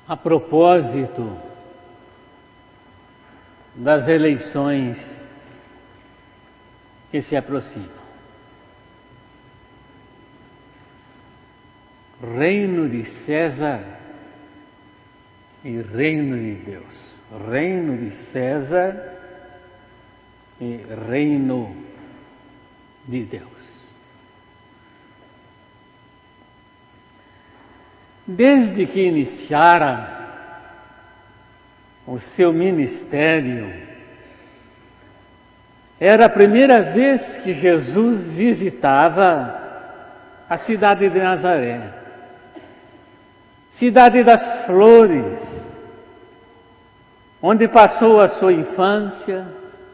A propósito das eleições que se aproximam, reino de César e reino de Deus. Reino de César e reino de Deus. Desde que iniciara o seu ministério, era a primeira vez que Jesus visitava a cidade de Nazaré, cidade das flores, onde passou a sua infância,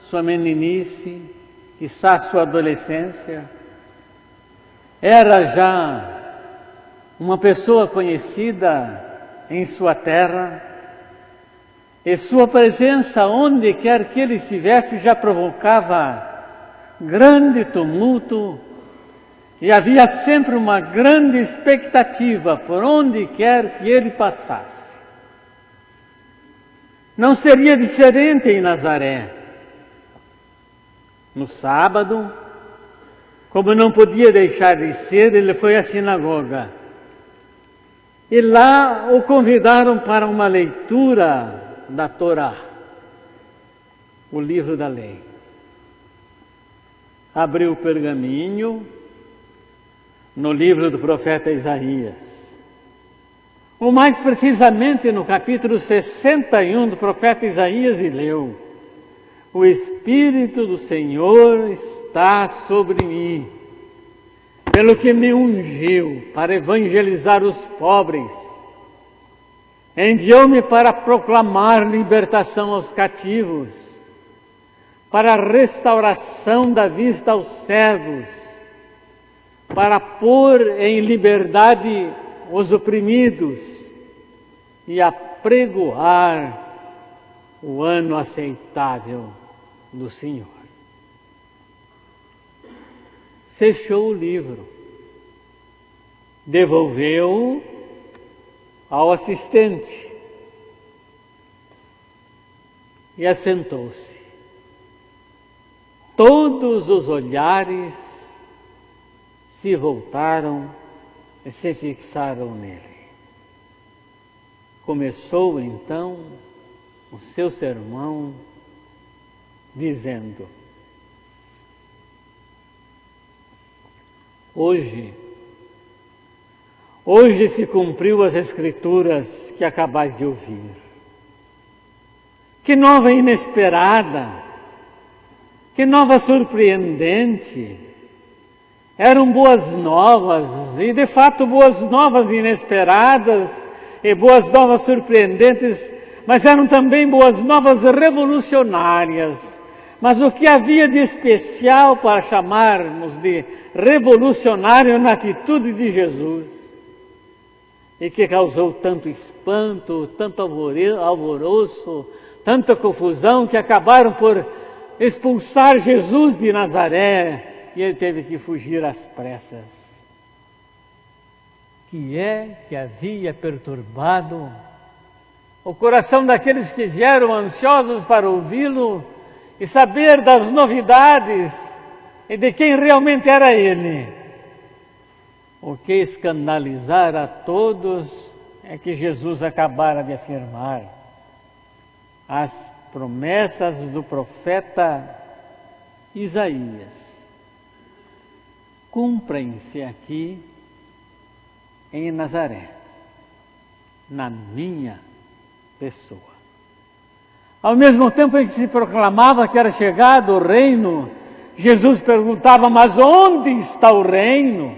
sua meninice, quizá sua adolescência. Era já uma pessoa conhecida em sua terra, e sua presença onde quer que ele estivesse já provocava grande tumulto, e havia sempre uma grande expectativa por onde quer que ele passasse. Não seria diferente em Nazaré. No sábado, como não podia deixar de ser, ele foi à sinagoga. E lá o convidaram para uma leitura da Torá, o livro da lei. Abriu o pergaminho no livro do profeta Isaías. Ou mais precisamente no capítulo 61 do profeta Isaías, e leu: o Espírito do Senhor está sobre mim, pelo que me ungiu para evangelizar os pobres, enviou-me para proclamar libertação aos cativos, para a restauração da vista aos cegos, para pôr em liberdade os oprimidos e apregoar o ano aceitável do Senhor. Fechou o livro, devolveu-o ao assistente e assentou-se. Todos os olhares se voltaram e se fixaram nele. Começou então o seu sermão dizendo: Hoje se cumpriu as Escrituras que acabais de ouvir. Que nova inesperada, que nova surpreendente. Eram boas novas, e de fato boas novas inesperadas, e boas novas surpreendentes, mas eram também boas novas revolucionárias. Mas o que havia de especial para chamarmos de revolucionário na atitude de Jesus, e que causou tanto espanto, tanto alvoroço, tanta confusão, que acabaram por expulsar Jesus de Nazaré, e ele teve que fugir às pressas. Que é que havia perturbado o coração daqueles que vieram ansiosos para ouvi-lo e saber das novidades e de quem realmente era ele? O que escandalizara a todos é que Jesus acabara de afirmar: as promessas do profeta Isaías cumprem-se aqui em Nazaré, na minha pessoa. Ao mesmo tempo em que se proclamava que era chegado o reino, Jesus perguntava: mas onde está o reino?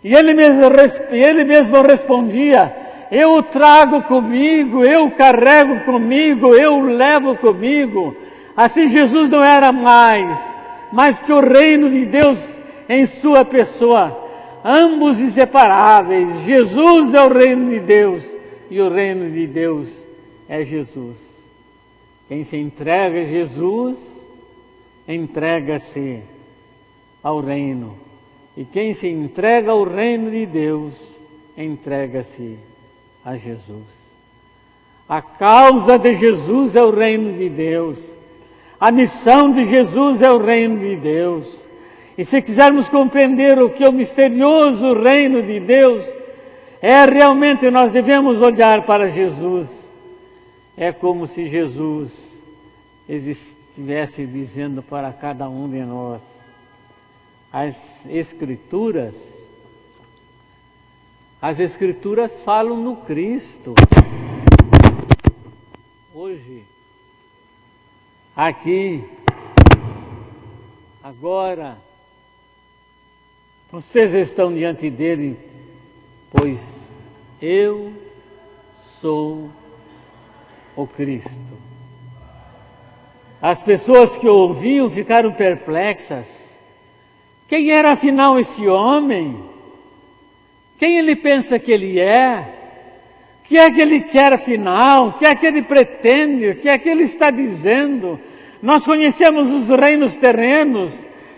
E ele mesmo respondia: eu o trago comigo, eu o carrego comigo, eu o levo comigo. Assim Jesus não era mais que o reino de Deus em sua pessoa, ambos inseparáveis. Jesus é o reino de Deus e o reino de Deus é Jesus. Quem se entrega a Jesus, entrega-se ao reino. E quem se entrega ao reino de Deus, entrega-se a Jesus. A causa de Jesus é o reino de Deus. A missão de Jesus é o reino de Deus. E se quisermos compreender o que é o misterioso reino de Deus, realmente nós devemos olhar para Jesus. É como se Jesus estivesse dizendo para cada um de nós: as Escrituras falam no Cristo. Hoje, aqui, agora, vocês estão diante dele, pois eu sou o Cristo. As pessoas que o ouviam ficaram perplexas. Quem era afinal esse homem? Quem ele pensa que ele é? O que é que ele quer afinal? O que é que ele pretende? O que é que ele está dizendo? Nós conhecemos os reinos terrenos,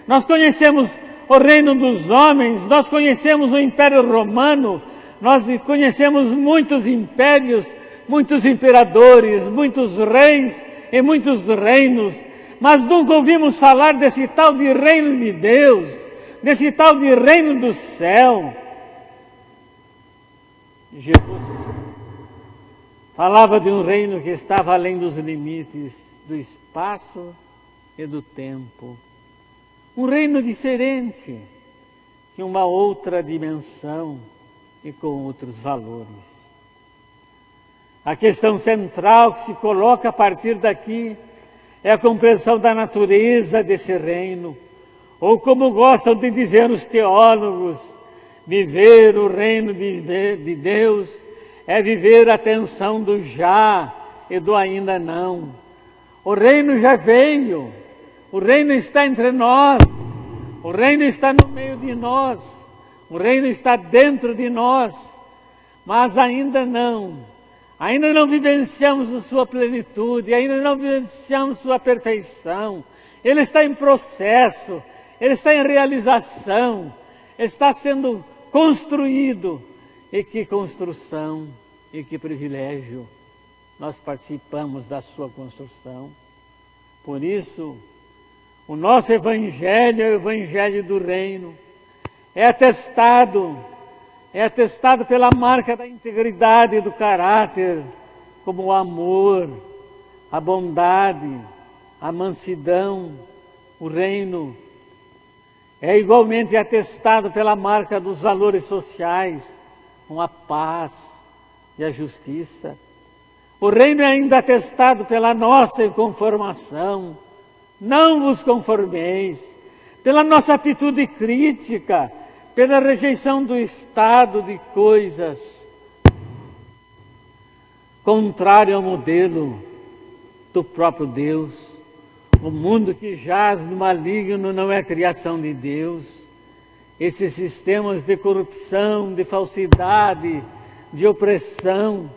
nós conhecemos o reino dos homens, nós conhecemos o Império Romano, nós conhecemos muitos impérios, muitos imperadores, muitos reis e muitos reinos, mas nunca ouvimos falar desse tal de reino de Deus, desse tal de reino do céu. Jesus falava de um reino que estava além dos limites do espaço e do tempo. Um reino diferente, de uma outra dimensão e com outros valores. A questão central que se coloca a partir daqui é a compreensão da natureza desse reino, ou como gostam de dizer os teólogos, viver o reino de Deus é viver a tensão do já e do ainda não. O reino já veio, o reino está entre nós, o reino está no meio de nós, o reino está dentro de nós, mas ainda não vivenciamos a sua plenitude, ainda não vivenciamos sua perfeição. Ele está em processo, ele está em realização, está sendo construído. E que construção, e que privilégio, nós participamos da sua construção. Por isso, o nosso Evangelho é o Evangelho do Reino, é atestado pela marca da integridade do caráter, como o amor, a bondade, a mansidão. O reino é igualmente atestado pela marca dos valores sociais, com a paz e a justiça. O reino é ainda atestado pela nossa inconformação. Não vos conformeis, pela nossa atitude crítica, pela rejeição do estado de coisas, contrário ao modelo do próprio Deus. O mundo que jaz no maligno não é criação de Deus. Esses sistemas de corrupção, de falsidade, de opressão,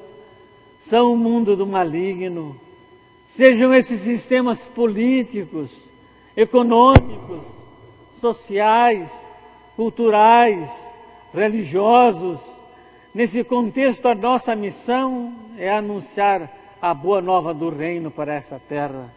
são o mundo do maligno. Sejam esses sistemas políticos, econômicos, sociais, culturais, religiosos. Nesse contexto, a nossa missão é anunciar a boa nova do reino para essa terra.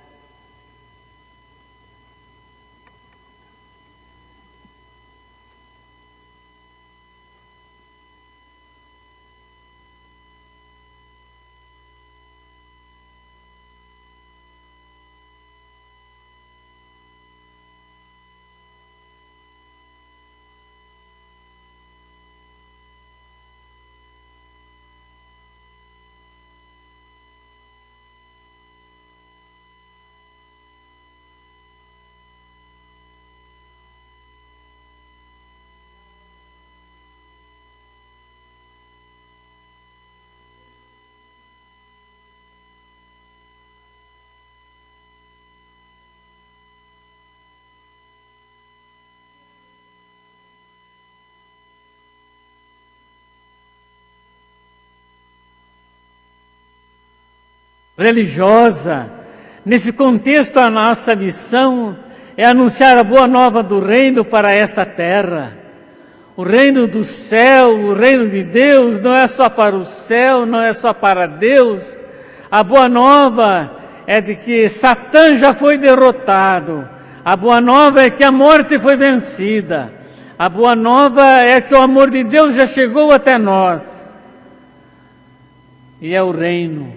Religiosa. Nesse contexto, a nossa missão é anunciar a boa nova do reino para esta terra. O reino do céu, o reino de Deus, não é só para o céu, não é só para Deus, A boa nova é de que Satã já foi derrotado. A boa nova é que a morte foi vencida. A boa nova é que o amor de Deus já chegou até nós. E é o reino.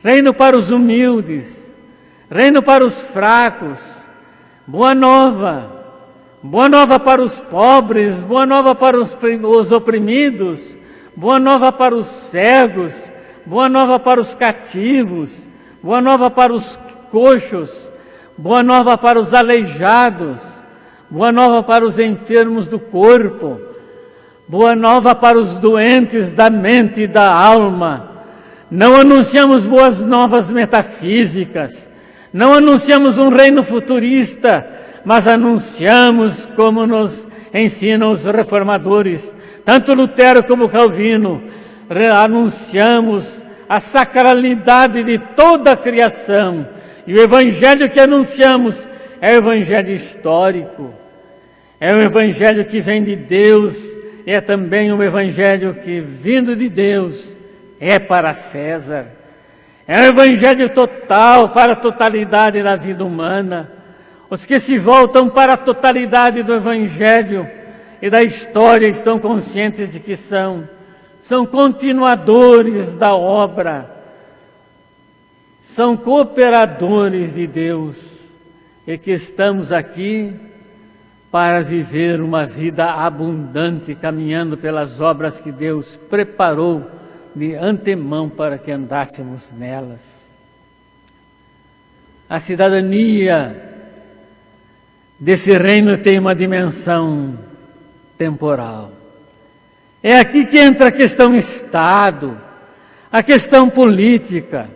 Reino para os humildes. Reino para os fracos. Boa nova. Boa nova para os pobres. Boa nova para os oprimidos. Boa nova para os cegos. Boa nova para os cativos. Boa nova para os coxos. Boa nova para os aleijados. Boa nova para os enfermos do corpo. Boa nova para os doentes da mente e da alma. Não anunciamos boas novas metafísicas. Não anunciamos um reino futurista, mas anunciamos como nos ensinam os reformadores, tanto Lutero como Calvino. Anunciamos a sacralidade de toda a criação. E o evangelho que anunciamos é o evangelho histórico. É o evangelho que vem de Deus. E é também um evangelho que, vindo de Deus, é para César. É um evangelho total, para a totalidade da vida humana. Os que se voltam para a totalidade do evangelho e da história estão conscientes de que são continuadores da obra, são cooperadores de Deus e que estamos aqui para viver uma vida abundante, caminhando pelas obras que Deus preparou de antemão para que andássemos nelas. A cidadania desse reino tem uma dimensão temporal. É aqui que entra a questão Estado, a questão política,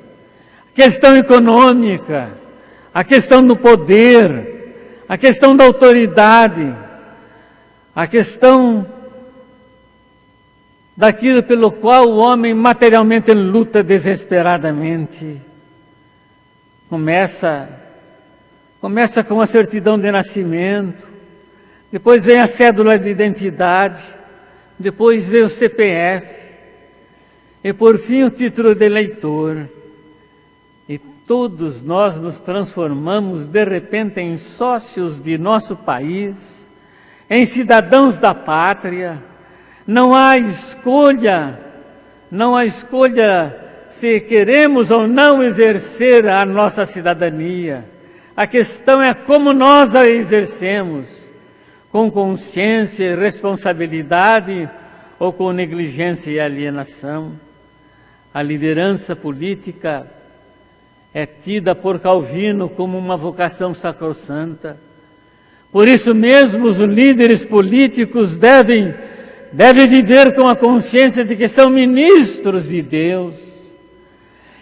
a questão econômica, a questão do poder, a questão da autoridade, a questão daquilo pelo qual o homem materialmente luta desesperadamente. Começa com a certidão de nascimento, depois vem a cédula de identidade, depois vem o CPF, e por fim o título de eleitor. E todos nós nos transformamos de repente em sócios de nosso país, em cidadãos da pátria. Não há escolha se queremos ou não exercer a nossa cidadania. A questão é como nós a exercemos, com consciência e responsabilidade ou com negligência e alienação. A liderança política é tida por Calvino como uma vocação sacrossanta. Por isso mesmo os líderes políticos devem viver com a consciência de que são ministros de Deus.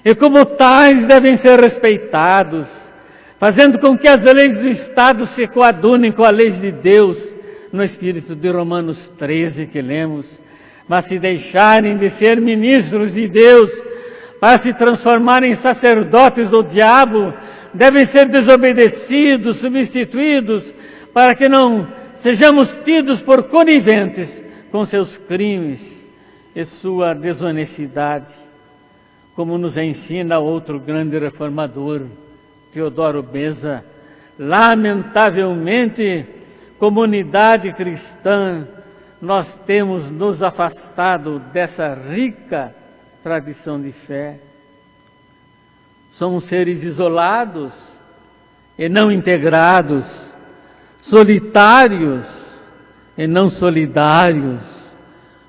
E como tais devem ser respeitados, fazendo com que as leis do Estado se coadunem com as leis de Deus, no espírito de Romanos 13 que lemos. Mas se deixarem de ser ministros de Deus para se transformarem em sacerdotes do diabo, devem ser desobedecidos, substituídos, para que não sejamos tidos por coniventes com seus crimes e sua desonestidade, como nos ensina outro grande reformador, Teodoro Beza. Lamentavelmente, comunidade cristã, nós temos nos afastado dessa rica tradição de fé. Somos seres isolados e não integrados, solitários e não solidários,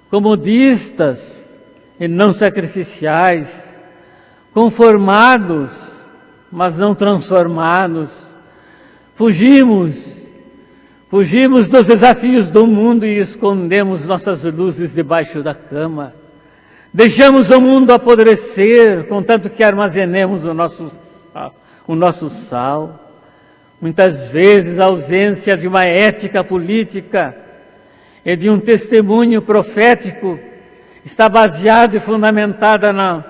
comodistas e não sacrificiais, conformados, mas não transformados. Fugimos dos desafios do mundo e escondemos nossas luzes debaixo da cama. Deixamos o mundo apodrecer, contanto que armazenemos o nosso sal. Muitas vezes a ausência de uma ética política e de um testemunho profético está baseada e fundamentada na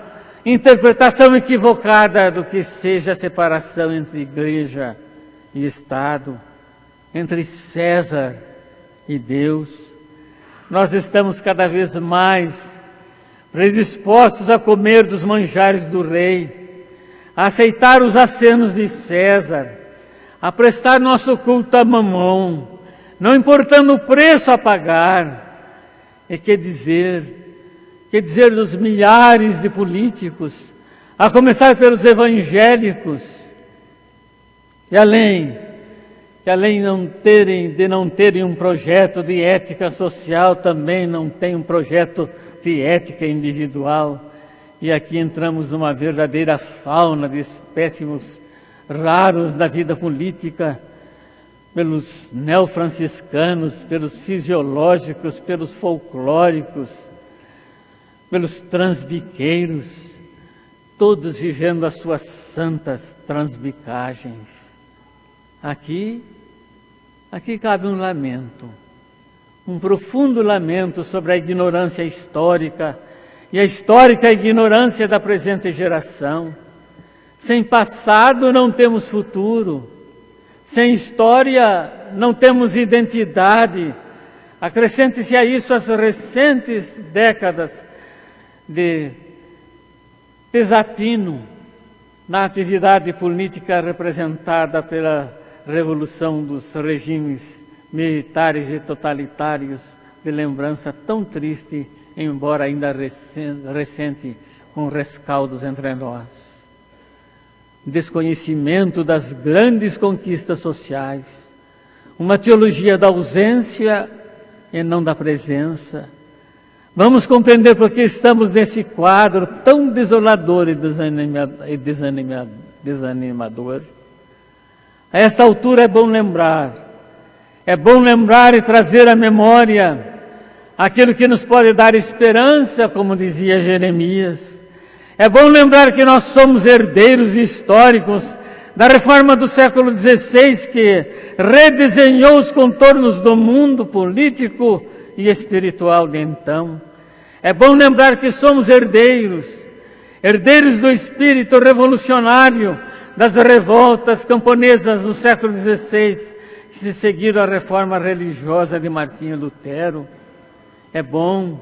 interpretação equivocada do que seja a separação entre igreja e Estado, entre César e Deus. Nós estamos cada vez mais predispostos a comer dos manjares do rei, a aceitar os acenos de César, a prestar nosso culto a Mamon, não importando o preço a pagar. E que dizer dos milhares de políticos, a começar pelos evangélicos, que além de não terem um projeto de ética social, também não têm um projeto de ética individual. E aqui entramos numa verdadeira fauna de espécimes raros da vida política, pelos neofranciscanos, pelos fisiológicos, pelos folclóricos, pelos transbiqueiros, todos vivendo as suas santas transbicagens. Aqui cabe um lamento, um profundo lamento sobre a ignorância histórica e a histórica ignorância da presente geração. Sem passado não temos futuro, sem história não temos identidade. Acrescente-se a isso as recentes décadas de desatino na atividade política representada pela revolução dos regimes militares e totalitários, de lembrança tão triste, embora ainda recente, com rescaldos entre nós. Desconhecimento das grandes conquistas sociais, uma teologia da ausência e não da presença. Vamos compreender por que estamos nesse quadro tão desolador e desanimador. A esta altura é bom lembrar e trazer à memória aquilo que nos pode dar esperança, como dizia Jeremias. É bom lembrar que nós somos herdeiros históricos da reforma do século XVI, que redesenhou os contornos do mundo político e espiritual de então. É bom lembrar que somos herdeiros do espírito revolucionário das revoltas camponesas do século XVI, que se seguiram a reforma religiosa de Martinho Lutero. É bom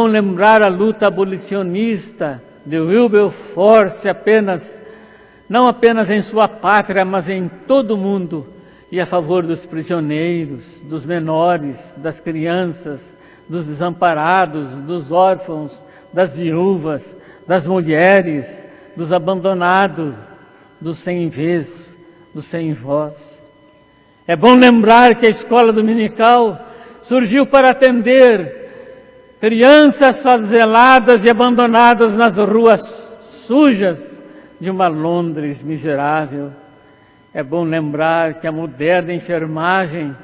lembrar a luta abolicionista de Wilberforce, não apenas em sua pátria, mas em todo o mundo, e a favor dos prisioneiros, dos menores, das crianças, dos desamparados, dos órfãos, das viúvas, das mulheres, dos abandonados, dos sem vez, dos sem voz. É bom lembrar que a escola dominical surgiu para atender crianças faveladas e abandonadas nas ruas sujas de uma Londres miserável. É bom lembrar que a moderna enfermagem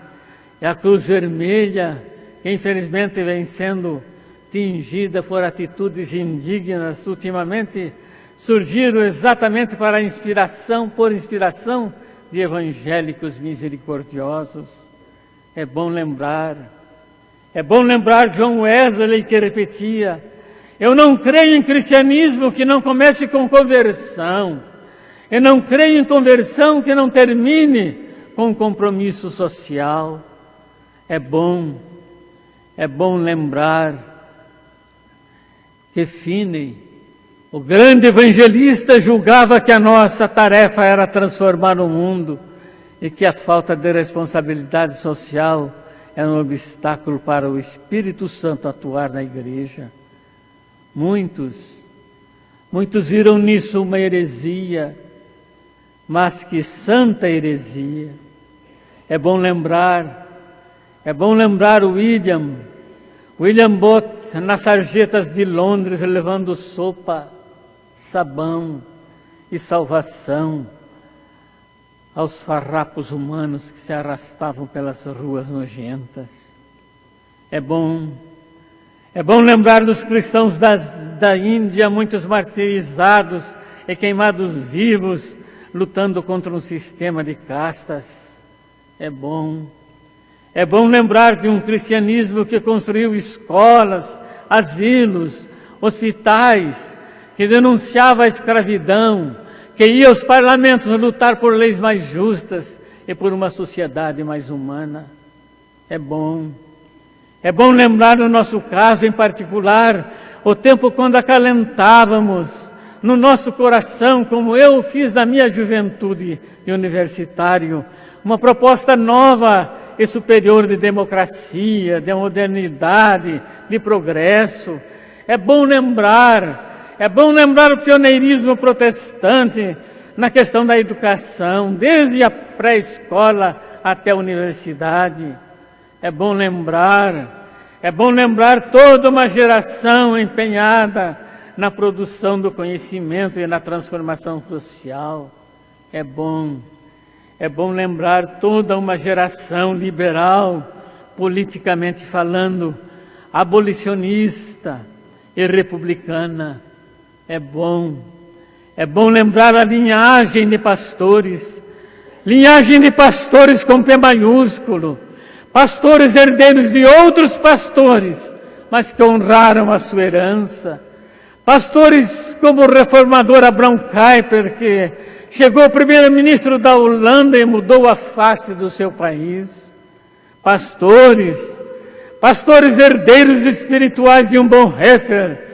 e a Cruz Vermelha, que infelizmente vem sendo tingida por atitudes indignas, ultimamente surgiram exatamente por inspiração de evangélicos misericordiosos. É bom lembrar João Wesley, que repetia: eu não creio em cristianismo que não comece com conversão. Eu não creio em conversão que não termine com compromisso social. É bom lembrar que Finney, o grande evangelista, julgava que a nossa tarefa era transformar o mundo e que a falta de responsabilidade social era um obstáculo para o Espírito Santo atuar na igreja. Muitos viram nisso uma heresia, mas que santa heresia. É bom lembrar William Booth nas sarjetas de Londres, levando sopa, sabão e salvação aos farrapos humanos que se arrastavam pelas ruas nojentas. É bom lembrar dos cristãos da Índia, muitos martirizados e queimados vivos, lutando contra um sistema de castas. É bom lembrar de um cristianismo que construiu escolas, asilos, hospitais, que denunciava a escravidão, que ia aos parlamentos lutar por leis mais justas e por uma sociedade mais humana. É bom lembrar, no nosso caso em particular, o tempo quando acalentávamos no nosso coração, como eu fiz na minha juventude de universitário, uma proposta nova e superior de democracia, de modernidade, de progresso. É bom lembrar o pioneirismo protestante na questão da educação, desde a pré-escola até a universidade. É bom lembrar toda uma geração empenhada na produção do conhecimento e na transformação social. É bom lembrar toda uma geração liberal, politicamente falando, abolicionista e republicana. É bom lembrar a linhagem de pastores com P maiúsculo, pastores herdeiros de outros pastores, mas que honraram a sua herança. Pastores como o reformador Abraham Kuyper, que chegou primeiro-ministro da Holanda e mudou a face do seu país. Pastores herdeiros espirituais de um Bonhoeffer,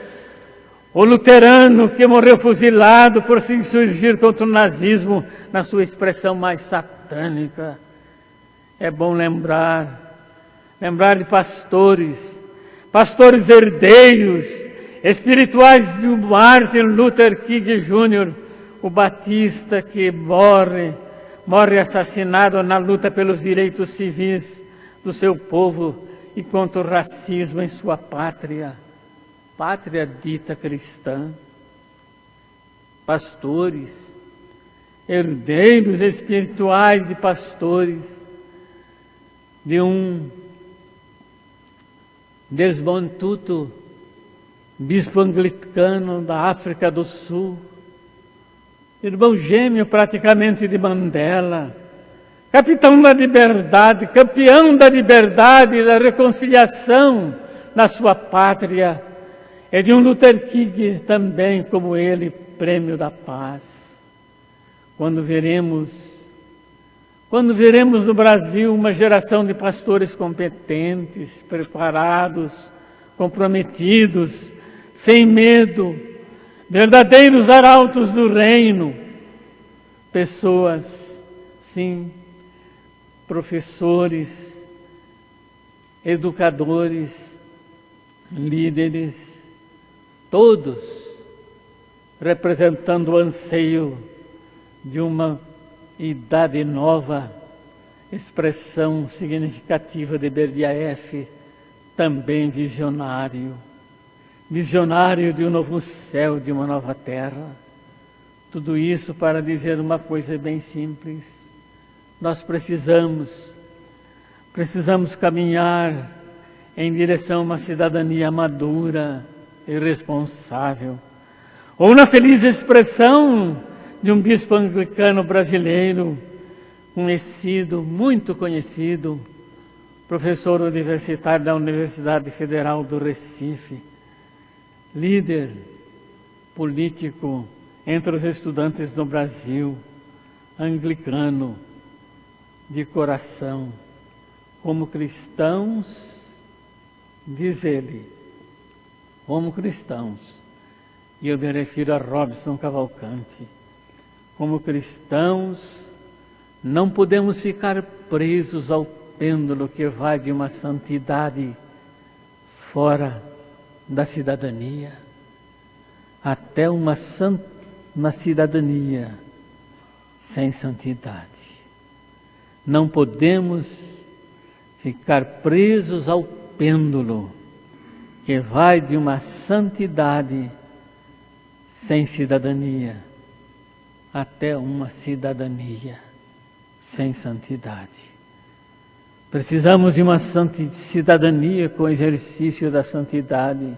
o luterano que morreu fuzilado por se insurgir contra o nazismo na sua expressão mais satânica. É bom lembrar de pastores herdeiros espirituais de Martin Luther King Jr., o batista que morre assassinado na luta pelos direitos civis do seu povo e contra o racismo em sua pátria dita cristã. Pastores, herdeiros espirituais de pastores, de um Desmond Tutu, bispo anglicano da África do Sul, irmão gêmeo praticamente de Mandela, capitão da liberdade, campeão da liberdade e da reconciliação na sua pátria, e de um Luther King também, como ele, prêmio da paz. Quando veremos no Brasil uma geração de pastores competentes, preparados, comprometidos, sem medo, verdadeiros arautos do reino, pessoas, sim, professores, educadores, líderes, todos representando o anseio de uma idade nova, expressão significativa de Berdyaev, também visionário de um novo céu, de uma nova terra. Tudo isso para dizer uma coisa bem simples: nós precisamos caminhar em direção a uma cidadania madura e responsável. Ou na feliz expressão de um bispo anglicano brasileiro, muito conhecido, professor universitário da Universidade Federal do Recife, líder político entre os estudantes do Brasil, anglicano de coração, como cristãos, diz ele, como cristãos, e eu me refiro a Robson Cavalcante, como cristãos, não podemos ficar presos ao pêndulo que vai de uma santidade fora da cidadania até uma cidadania sem santidade. Não podemos ficar presos ao pêndulo que vai de uma santidade sem cidadania até uma cidadania sem santidade. Precisamos de uma cidadania com o exercício da santidade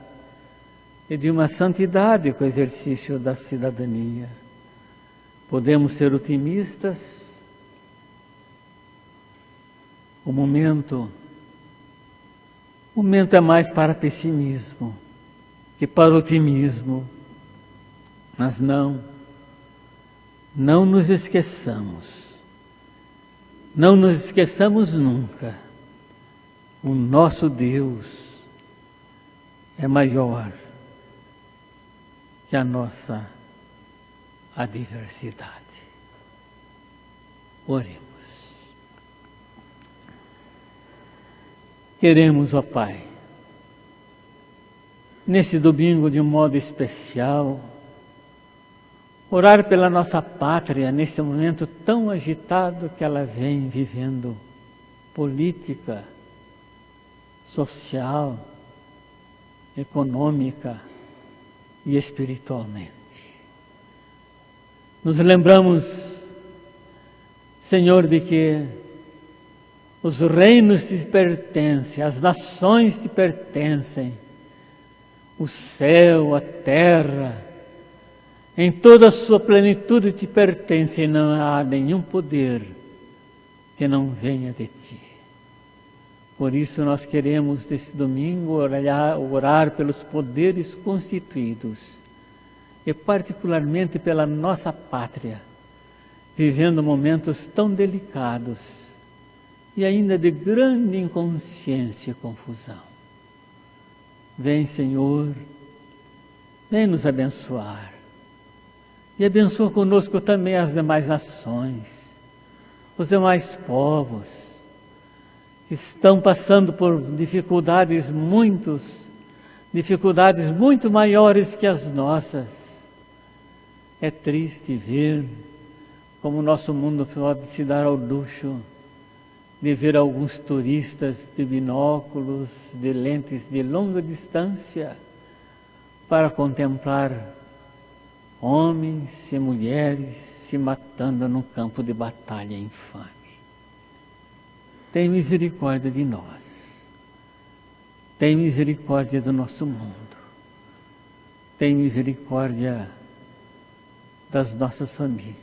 e de uma santidade com o exercício da cidadania. Podemos ser otimistas. O momento é mais para pessimismo que para otimismo. Mas não nos esqueçamos. Não nos esqueçamos nunca. O nosso Deus é maior que a nossa adversidade. Oremos. Queremos, ó Pai, nesse domingo de um modo especial, orar pela nossa pátria neste momento tão agitado que ela vem vivendo, política, social, econômica e espiritualmente. Nos lembramos, Senhor, de que os reinos te pertencem, as nações te pertencem, o céu, a terra, em toda a sua plenitude te pertence e não há nenhum poder que não venha de ti. Por isso nós queremos nesse domingo orar pelos poderes constituídos e particularmente pela nossa pátria, vivendo momentos tão delicados e ainda de grande inconsciência e confusão. Vem, Senhor, vem nos abençoar. E abençoa conosco também as demais nações, os demais povos, que estão passando por dificuldades muito maiores que as nossas. É triste ver como o nosso mundo pode se dar ao luxo de ver alguns turistas de binóculos, de lentes de longa distância, para contemplar homens e mulheres se matando num campo de batalha infame. Tem misericórdia de nós. Tem misericórdia do nosso mundo. Tem misericórdia das nossas famílias.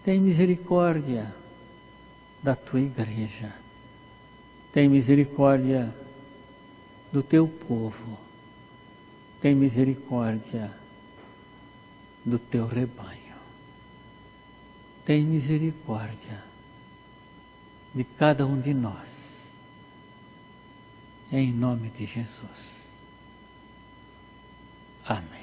Tem misericórdia da tua igreja. Tem misericórdia do teu povo. Tem misericórdia do teu rebanho. Tem misericórdia de cada um de nós. Em nome de Jesus. Amém.